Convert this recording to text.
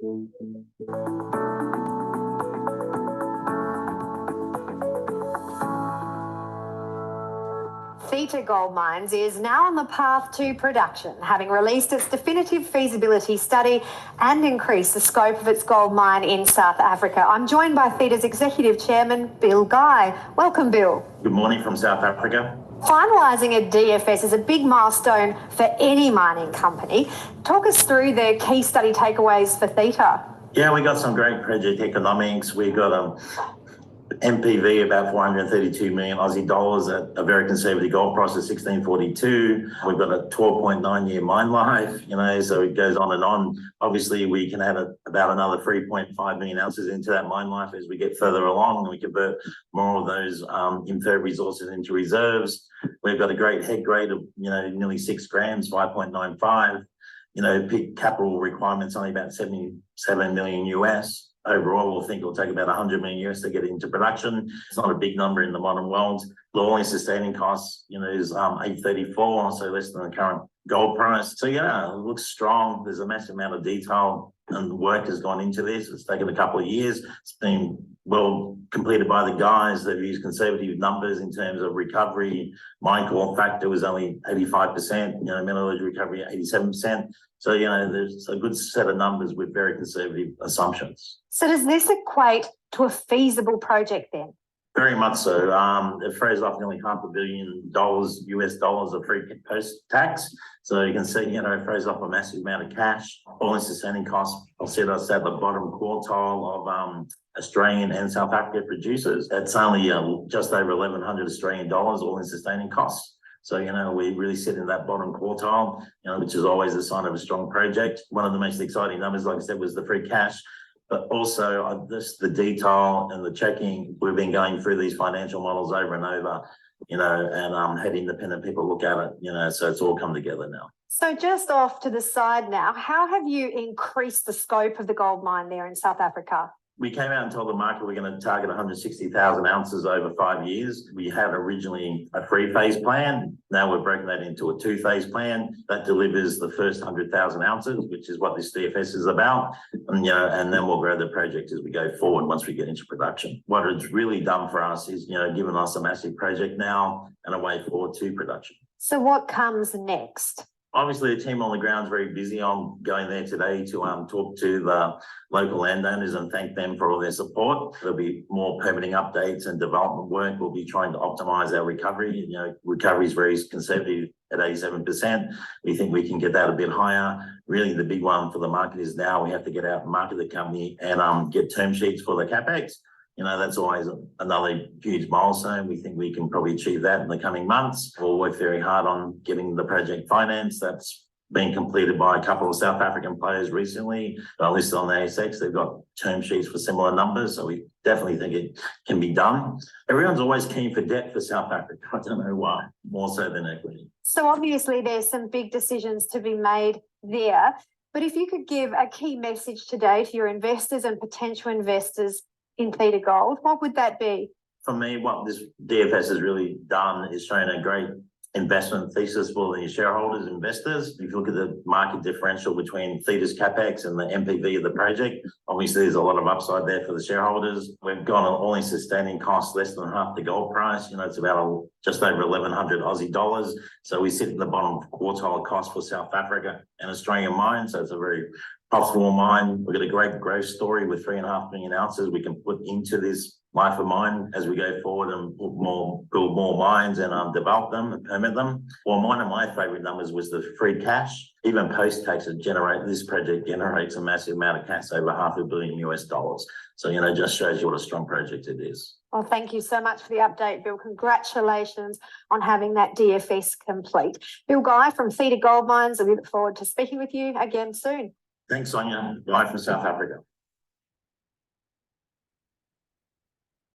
Theta Gold Mines is now on the path to production, having released its definitive feasibility study and increased the scope of its gold mine in South Africa. I'm joined by Theta's Executive Chairman, Bill Guy. Welcome, Bill. Good morning from South Africa. Finalising a DFS is a big milestone for any mining company. Talk us through the key study takeaways for Theta. Yeah, we got some great project economics. We got MPV about 432 million Aussie dollars at a very conservative gold price of 1642. We've got a 12.9-year mine life, so it goes on and on. Obviously, we can add about another 3.5 million ounces into that mine life as we get further along, and we convert more of those inferred resources into reserves. We've got a great head grade of nearly 6 grams, 5.95. Peak capital requirements only about 77 million US. Overall, we'll think it'll take about 100 million US to get into production. It's not a big number in the modern world. The all-in sustaining costs, is 834, so less than the current gold price. So it looks strong. There's a massive amount of detail and work has gone into this. It's taken a couple of years. It's been well completed by the guys. They've used conservative numbers in terms of recovery. Mine call factor was only 85%, metallurgy recovery at 87%. So, there's a good set of numbers with very conservative assumptions. So does this equate to a feasible project then? Very much so. It throws off nearly $500 million US dollars of free post-tax. So you can see, it throws off a massive amount of cash. All-in sustaining costs, I'll set us at the bottom quartile of Australian and South African producers. That's only just over 1,100 Australian dollars all-in sustaining costs. So, we really sit in that bottom quartile, which is always a sign of a strong project. One of the most exciting numbers, like I said, was the free cash. But also the detail and the checking, we've been going through these financial models over and over, and had independent people look at it, so it's all come together now. So just off to the side now, how have you increased the scope of the gold mine there in South Africa? We came out and told the market we're going to target 160,000 ounces over 5 years. We had originally a 3-phase plan. Now we've broken that into a 2-phase plan that delivers the first 100,000 ounces, which is what this DFS is about. And, and then we'll grow the project as we go forward once we get into production. What it's really done for us is, given us a massive project now and a way forward to production. So what comes next? Obviously, the team on the ground is very busy. I'm going there today to talk to the local landowners and thank them for all their support. There'll be more permitting updates and development work. We'll be trying to optimize our recovery. Recovery is very conservative at 87%. We think we can get that a bit higher. Really, the big one for the market is now we have to get out and market the company and get term sheets for the CapEx. That's always another huge milestone. We think we can probably achieve that in the coming months. We'll work very hard on getting the project financed. That's been completed by a couple of South African players recently. Listed on the ASX. They've got term sheets for similar numbers. So we definitely think it can be done. Everyone's always keen for debt for South Africa. I don't know why, more so than equity. So obviously there's some big decisions to be made there. But if you could give a key message today to your investors and potential investors in Theta Gold, what would that be? For me, what this DFS has really done is shown a great investment thesis for the shareholders, investors. If you look at the market differential between Theta's CapEx and the MPV of the project, obviously there's a lot of upside there for the shareholders. We've got an all-in sustaining cost less than half the gold price. It's about just over 1,100 Aussie dollars. So we sit in the bottom quartile cost for South Africa and Australian mines. So it's a very profitable mine. We've got a great growth story with 3.5 million ounces we can put into this life of mine as we go forward and build more mines and develop them and permit them. Well, one of my favorite numbers was the free cash. Even post-tax, this project generates a massive amount of cash, over $500 million US dollars. So, just shows you what a strong project it is. Well, thank you so much for the update, Bill. Congratulations on having that DFS complete. Bill Guy from Theta Gold Mines, and we look forward to speaking with you again soon. Thanks, Sonia. Bye from South Africa.